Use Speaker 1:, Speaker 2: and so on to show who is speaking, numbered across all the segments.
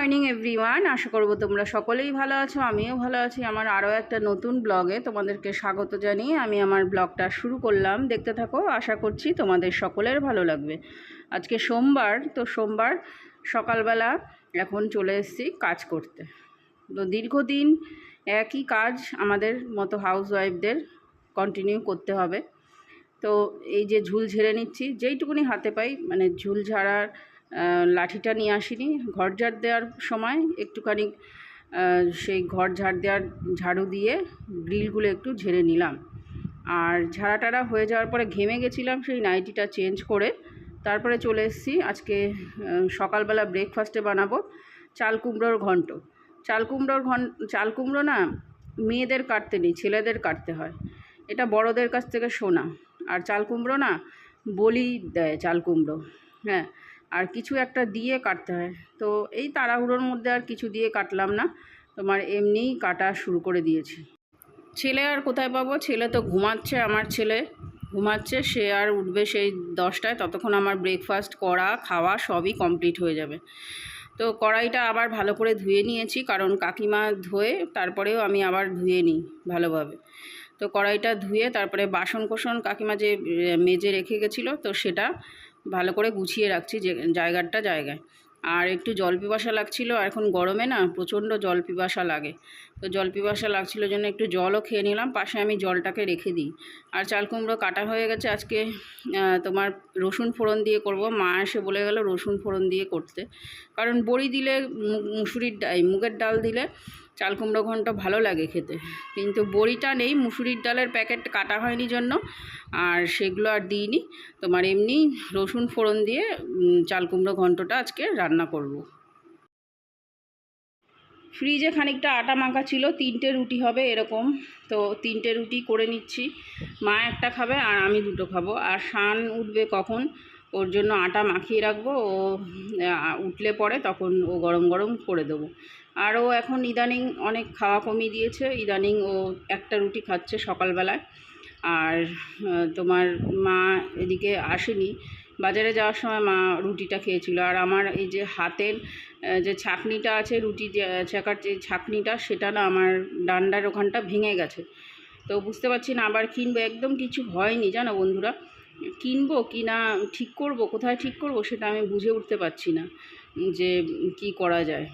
Speaker 1: Morning everyone, আশা করব তোমরা সকলেই ভালো আছো। আমিও ভালো আছি। আমার আরও একটা নতুন ব্লগে তোমাদেরকে স্বাগত জানিয়ে আমি আমার ব্লগটা শুরু করলাম। দেখতে থাকো, আশা করছি তোমাদের সকলের ভালো লাগবে। আজকে সোমবার, তো সোমবার সকালবেলা এখন চলে এসেছি কাজ করতে। তো দীর্ঘদিন একই কাজ আমাদের মতো হাউসওয়াইফদের কন্টিনিউ করতে হবে। তো এই যে ঝুল ঝেড়ে নিচ্ছি, যেইটুকুনি হাতে পাই, মানে ঝুল ঝাড়ার লাঠিটা নিয়ে আসিনি। ঘর ঝাড় দেওয়ার সময় একটুখানি সেই ঘর ঝাড়ু দিয়ে গ্রিলগুলো একটু ঝেড়ে নিলাম। আর ঝাড়াটারা হয়ে যাওয়ার পরে ঘেমে গেছিলাম, সেই নাইটিটা চেঞ্জ করে তারপরে চলে এসেছি। আজকে সকালবেলা ব্রেকফাস্টে বানাবো চাল কুমড়োর ঘন্ট। চাল কুমড়ো না মেয়েদের কাটতে নেই, ছেলেদের কাটতে হয়। এটা বড়দের কাছ থেকে শোনা। আর চাল কুমড়ো না বলি দেয় চাল কুমড়ো, হ্যাঁ, আর কিছু একটা দিয়ে কাটতে হয়। তো এই তাড়াহুড়োর মধ্যে আর কিছু দিয়ে কাটলাম না, তোমার এমনিই কাটা শুরু করে দিয়েছি। ছেলে আর কোথায় পাবো, ছেলে তো ঘুমাচ্ছে, আমার ছেলে ঘুমাচ্ছে, সে আর উঠবে সেই 10টায়। ততক্ষণ আমার ব্রেকফাস্ট করা খাওয়া সবই কমপ্লিট হয়ে যাবে। তো কড়াইটা আবার ভালো করে ধুয়ে নিয়েছি, কারণ কাকিমা ধুয়ে তারপরেও আমি আবার ধুয়ে নিই ভালোভাবে। তো কড়াইটা ধুয়ে তারপরে বাসন কোসন কাকিমা যে মেজে রেখে গেছিলো, তো সেটা ভালো করে গুছিয়ে রাখছি যে জায়গায়। আর একটু জল পিপাসা লাগছিলো, আর এখন গরমে না প্রচণ্ড জল পিপাসা লাগে। তো জল পিপাসা লাগছিলো জন্য একটু জলও খেয়ে নিলাম, পাশে আমি জলটাকে রেখে দিই। আর চাল কুমড়ো কাটা হয়ে গেছে। আজকে তোমার রসুন ফোড়ন দিয়ে করব। মা এসে বলে গেল রসুন ফোড়ন দিয়ে করতে, কারণ বড়ি দিলে মুগের ডাল দিলে চাল কুমড়ো ঘন্ট ভালো লাগে খেতে, কিন্তু বড়িটা নেই, মুসুরির ডালের প্যাকেট কাটা হয়নি জন্য আর সেগুলো আর দিইনি। তোমার এমনি রসুন ফোড়ন দিয়ে চাল কুমড়ো ঘন্টটা আজকে রান্না করব। ফ্রিজে খানিকটা আটা মাখা ছিল, 3টে রুটি হবে এরকম। তো 3টে রুটি করে নিচ্ছি। মা একটা খাবে আর আমি 2টো খাবো। আর শান উঠবে কখন, ওর জন্য আটা মাখিয়ে রাখবো। ও উঠলে পরে তখন ও গরম গরম করে দেবো। আর ও এখন ইদানিং অনেক খাওয়া কমিয়ে দিয়েছে। ইদানিং ও একটা রুটি খাচ্ছে সকালবেলায়। আর তোমার মা এদিকে আসেনি, বাজারে যাওয়ার সময় মা রুটিটা খেয়েছিল। আর আমার এই যে হাতের যে ছাঁকনিটা আছে, রুটি ছাঁকার যে ছাঁকনিটা, সেটা না আমার ডান্ডার ওখানটা ভেঙে গেছে। তো বুঝতে পারছি না আবার কিনবো, একদম কিছু হয়নি জানো বন্ধুরা, কিনবো কি না ঠিক করব, কোথায় ঠিক করব সেটা আমি বুঝে উঠতে পারছি না যে কি করা যায়।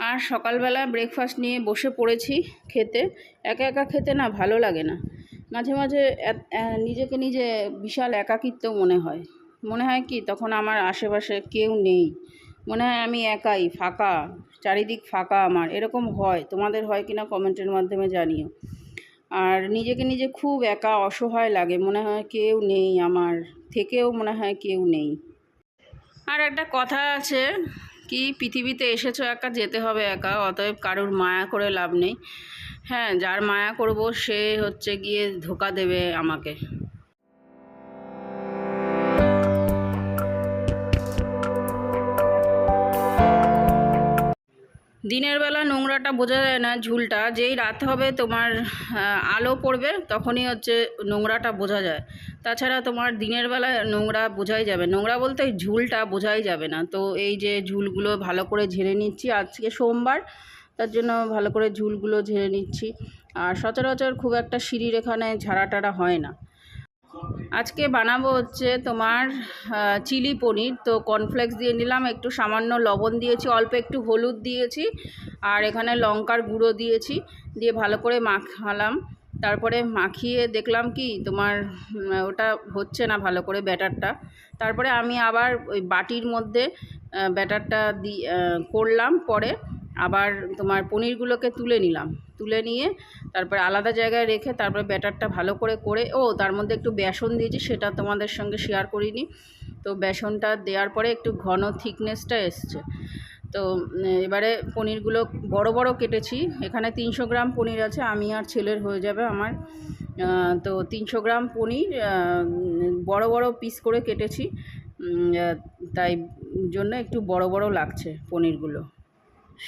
Speaker 1: আর সকালবেলা ব্রেকফাস্ট নিয়ে বসে পড়েছি খেতে। একা একা খেতে না ভালো লাগে না, মাঝে মাঝে নিজেকে নিজে বিশাল একাকিত্ব মনে হয় কি তখন আমার আশেপাশে কেউ নেই, মনে হয় আমি একাই, ফাঁকা, চারিদিক ফাঁকা আমার, এরকম হয়। তোমাদের হয় কি না কমেন্টের মাধ্যমে জানিও। আর নিজেকে নিজে খুব একা অসহায় লাগে, মনে হয় কেউ নেই, আমার থেকেও মনে হয় কেউ নেই। আর একটা কথা আছে কি, পৃথিবীতে এসেছো একা, যেতে হবে একা, অতএব কারোর মায়া করে লাভ নেই। হ্যাঁ, যার মায়া করব সে হচ্ছে গিয়ে ধোঁকা দেবে আমাকে। দিনের বেলা নোংরাটা বোঝা যায় না, ঝুলটা যেই রাত হবে তোমার আলো পড়বে তখনই হচ্ছে নোংরাটা বোঝা যায়। তাছাড়া তোমার দিনের বেলা নোংরা বোঝাই যাবে, নোংরা বলতে ঝুলটা বোঝাই যাবে না। তো এই যে ঝুলগুলো ভালো করে ঝেড়ে নিচ্ছি, আজকে সোমবার তার জন্য ভালো করে ঝুলগুলো ঝেড়ে নিচ্ছি। আর সচরাচর খুব একটা সিঁড়ির এখানে ঝাড়াটাড়া হয় না। আজকে বানাবো হচ্ছে তোমার চিলি পনির। তো কর্নফ্লেক্স দিয়ে নিলাম, একটু সামান্য লবণ দিয়েছি, অল্প একটু হলুদ দিয়েছি, আর এখানে লঙ্কার গুঁড়ো দিয়েছি, দিয়ে ভালো করে মাখালাম। তারপরে মাখিয়ে দেখলাম কি তোমার ওটা হচ্ছে না ভালো করে ব্যাটারটা। তারপরে আমি আবার ওই বাটির মধ্যে ব্যাটারটা করলাম, পরে আবার তোমার পনিরগুলোকে তুলে নিয়ে তারপরে আলাদা জায়গায় রেখে তারপরে ব্যাটারটা ভালো করে তার মধ্যে একটু বেসন দিয়েছি, সেটা তোমাদের সঙ্গে শেয়ার করিনি। তো বেসনটা দেওয়ার পরে একটু ঘন থিকনেসটা এসছে। তো এবারে পনিরগুলো বড় বড় কেটেছি, এখানে 300 গ্রাম পনির আছে, আমি আর ছেলের হয়ে যাবে আমার। তো 300 গ্রাম পনির বড় বড় পিস করে কেটেছি, তাই জন্য একটু বড় বড় লাগছে পনিরগুলো।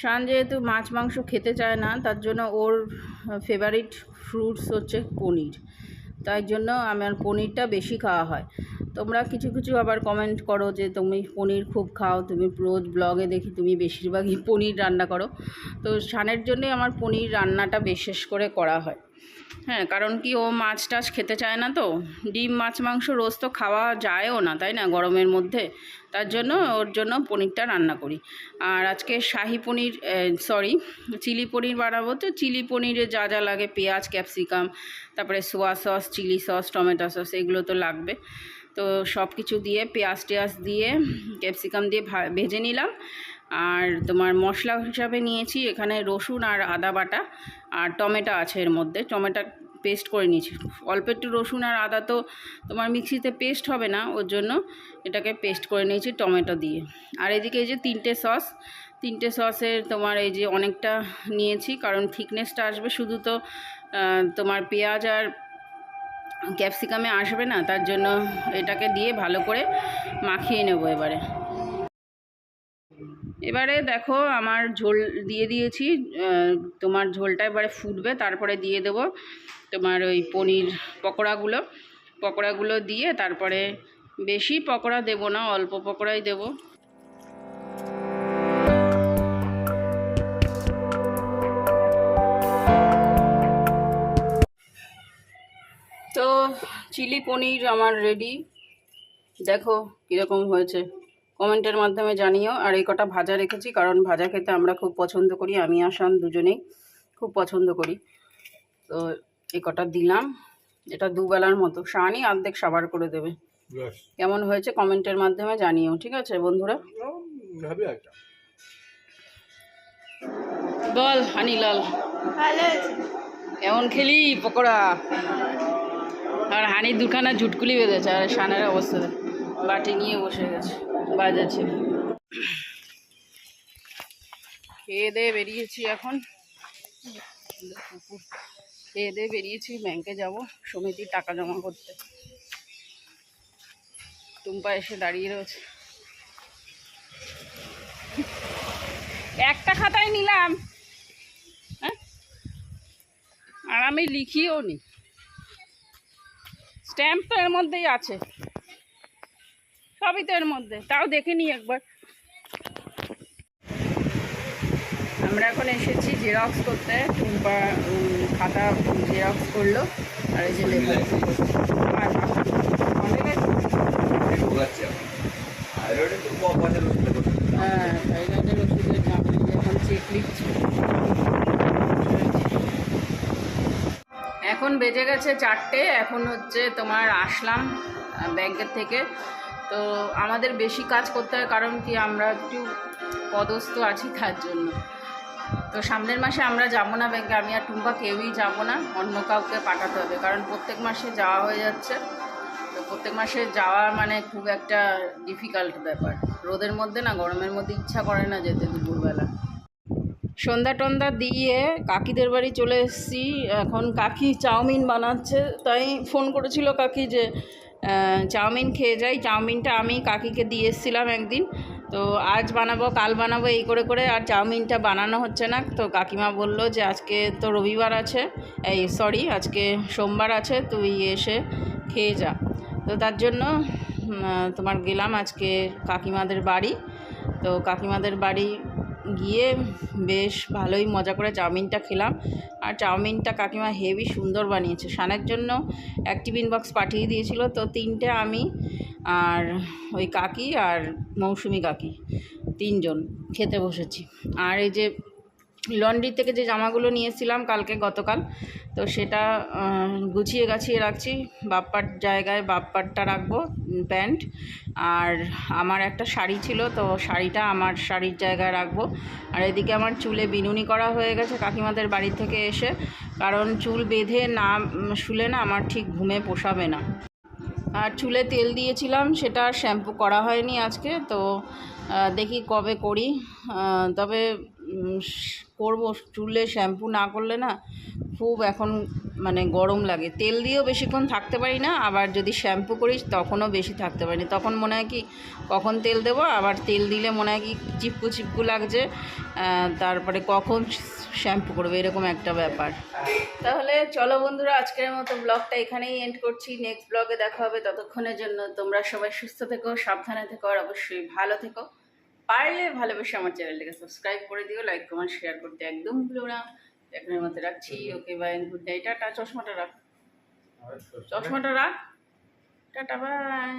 Speaker 1: শান যেহেতু মাছ মাংস খেতে চায় না, তার জন্য ওর ফেভারিট ফ্রুটস হচ্ছে পনির, তাই জন্য আমার পনিরটা বেশি খাওয়া হয়। তোমরা কিছু কিছু আবার কমেন্ট করো যে তুমি পনির খুব খাও, তুমি রোজ ব্লগে দেখি তুমি বেশিরভাগই পনির রান্না করো। তো শানের জন্যই আমার পনির রান্নাটা বিশেষ করে করা হয়। হ্যাঁ, কারণ কি ও মাছ টাছ খেতে চায় না, তো ডিম মাছ মাংস রোজ তো খাওয়া যায়ও না, তাই না, গরমের মধ্যে। তার জন্য ওর জন্য পনিরটা রান্না করি। আর আজকে শাহি পনির, চিলি পনির বানাবো। তো চিলি পনিরে যা যা লাগে, পেঁয়াজ, ক্যাপসিকাম, তারপরে soya sauce, chilli sauce, tomato sauce, এগুলো তো লাগবে। তো সব কিছু দিয়ে পেঁয়াজ টেয়াজ দিয়ে ক্যাপসিকাম দিয়ে ভেজে নিলাম। আর তোমার মশলা হিসাবে নিয়েছি এখানে রসুন আর আদা বাটা, আর টমেটো আছে এর মধ্যে, টমেটো পেস্ট করে নিয়েছি। অল্প একটু রসুন আর আদা তো তোমার মিক্সিতে পেস্ট হবে না, ওর জন্য এটাকে পেস্ট করে নিয়েছি টমেটো দিয়ে। আর এদিকে এই যে তিনটে সসের তোমার এই যে অনেকটা নিয়েছি, কারণ থিকনেসটা আসবে, শুধু তো তোমার পেঁয়াজ আর ক্যাপসিকামে আসবে না, তার জন্য এটাকে দিয়ে ভালো করে মাখিয়ে নেব। এবারে দেখো আমার ঝোল দিয়ে দিয়েছি, তোমার ঝোলটা এবারে ফুটবে, তারপরে দিয়ে দেব তোমার ওই পনির পকোড়াগুলো দিয়ে, তারপরে বেশি পকোড়া দেব না, অল্প পকোড়াই দেব। তো চিলি পনির আমার রেডি, দেখো কীরকম হয়েছে কমেন্টের মাধ্যমে জানিও। আর এই কটা ভাজা রেখেছি, কারণ ভাজা খেতে আমরা খুব পছন্দ করি, আমি আর শান দুজনেই খুব পছন্দ করি। তো এই কটা দিলাম, এটা দুবেলার মতো, শানই অর্ধেক সাবার করে দেবে। কেমন হয়েছে কমেন্টের মাধ্যমে জানিও, ঠিক আছে বন্ধুরা? বল হানিলাল, কেমন খেলি পকোড়া? আর হানি দুখানা ঝুটকুলি বেঁধেছে, আর শানের অবস্থা বাটি নিয়ে বসে গেছে বাজাচ্ছে। খেয়ে দিয়ে বেরিয়েছি এখন, খেয়ে দিয়ে বেরিয়েছি, ব্যাংকে যাব সমিতির টাকা জমা করতে। টুম্পা এসে দাঁড়িয়ে রয়েছে। একটা খাতায় নিলাম, হ্যাঁ, আর আমি লিখিও নি, স্ট্যাম্প তো এর মধ্যেই আছে, সবই তো এর মধ্যে, তাও দেখে নি একবার। আমরা এখন এসেছি জেরক্স করতে, টুম্পা খাতা জেরক্স করলো, আর এই যে লেখা হ্যাঁ থাইল্যান্ডের ওষুধের দাম এখন চেক লিখছি। এখন বেজে গেছে 4টে, এখন হচ্ছে তোমার আসলাম ব্যাংকের থেকে। তো আমাদের বেশি কাজ করতে হয়, কারণ কি আমরা একটু পদস্থ আছি, তার জন্য। তো সামনের মাসে আমরা যাবো না ব্যাংকে, আমি আর টুম্পা কেউই যাব না, অন্য কাউকে পাঠাতে হবে, কারণ প্রত্যেক মাসে যাওয়া হয়ে যাচ্ছে। তো প্রত্যেক মাসে যাওয়া মানে খুব একটা ডিফিকাল্ট ব্যাপার, রোদের মধ্যে না, গরমের মধ্যে ইচ্ছা করে না যেতে দুপুরবেলা। সন্ধ্যা টন্ধা দিয়ে কাকিদের বাড়ি চলে এসেছি। এখন কাকি চাউমিন বানাচ্ছে, তাই ফোন করেছিল কাকি যে চাউমিন খেয়ে যাই। চাউমিনটা আমি কাকিকে দিয়ে এসেছিলাম একদিন, তো আজ বানাবো কাল বানাবো এই করে করে আর চাউমিনটা বানানো হচ্ছে না। তো কাকিমা বলল যে আজকে তো রবিবার আছে, আজকে সোমবার আছে, তুই এসে খেয়ে যা। তো তার জন্য তোমার গেলাম আজকে কাকিমাদের বাড়ি। তো কাকিমাদের বাড়ি গিয়ে বেশ ভালোই মজা করে চাউমিনটা খেলাম। আর চাউমিনটা কাকিমা হেভি সুন্দর বানিয়েছে, শানের জন্য এক টিফিন বক্স পাঠিয়ে দিয়েছিল। তো 3টে আমি আর ওই কাকি আর মৌসুমি কাকি 3জন খেতে বসেছি। আর এই যে লন্ড্রি থেকে যে জামাগুলো নিয়েছিলাম গতকাল, তো সেটা গুছিয়ে গাছিয়ে রাখছি, বাপ্পার জায়গায় বাপ্পারটা রাখবো প্যান্ট। আর আমার একটা শাড়ি ছিল, তো শাড়িটা আমার শাড়ির জায়গায় রাখবো। আর এদিকে আমার চুলে বিনুনি করা হয়ে গেছে কাকিমাদের বাড়ি থেকে এসে, কারণ চুল বেঁধে না শুলে না আমার ঠিক ঘুমে পোষাবে না। আর চুলে তেল দিয়েছিলাম, সেটা শ্যাম্পু করা হয়নি আজকে, তো দেখি কবে করি। তবে করব চুলে শ্যাম্পু না করলে না খুব এখন মানে গরম লাগে, তেল দিয়েও বেশিক্ষণ থাকতে পারি না, আবার যদি শ্যাম্পু করি তখনও বেশি থাকতে পারি না, তখন মনে হয় কি কখন তেল দেবো, আবার তেল দিলে মনে হয় কি চিপকু চিপকু লাগছে, তারপরে কখন শ্যাম্পু করবে এরকম একটা ব্যাপার। তাহলে চলো বন্ধুরা, আজকের মতো ব্লগটা এখানেই এন্ড করছি, নেক্সট ব্লগে দেখা হবে, ততক্ষণের জন্য তোমরা সবাই সুস্থ থেকো, সাবধানে থেকো, আর অবশ্যই ভালো থেকো। পারলে ভালোবেসে আমার চ্যানেলটাকে সাবস্ক্রাইব করে দিও, লাইক কমেন্ট শেয়ার করতে একদম ভুলো না। এখনের মতো রাখছি, okay bye, good night, tata. চশমাটা রাখ, চশমাটা রাখ, টাটা, বাই।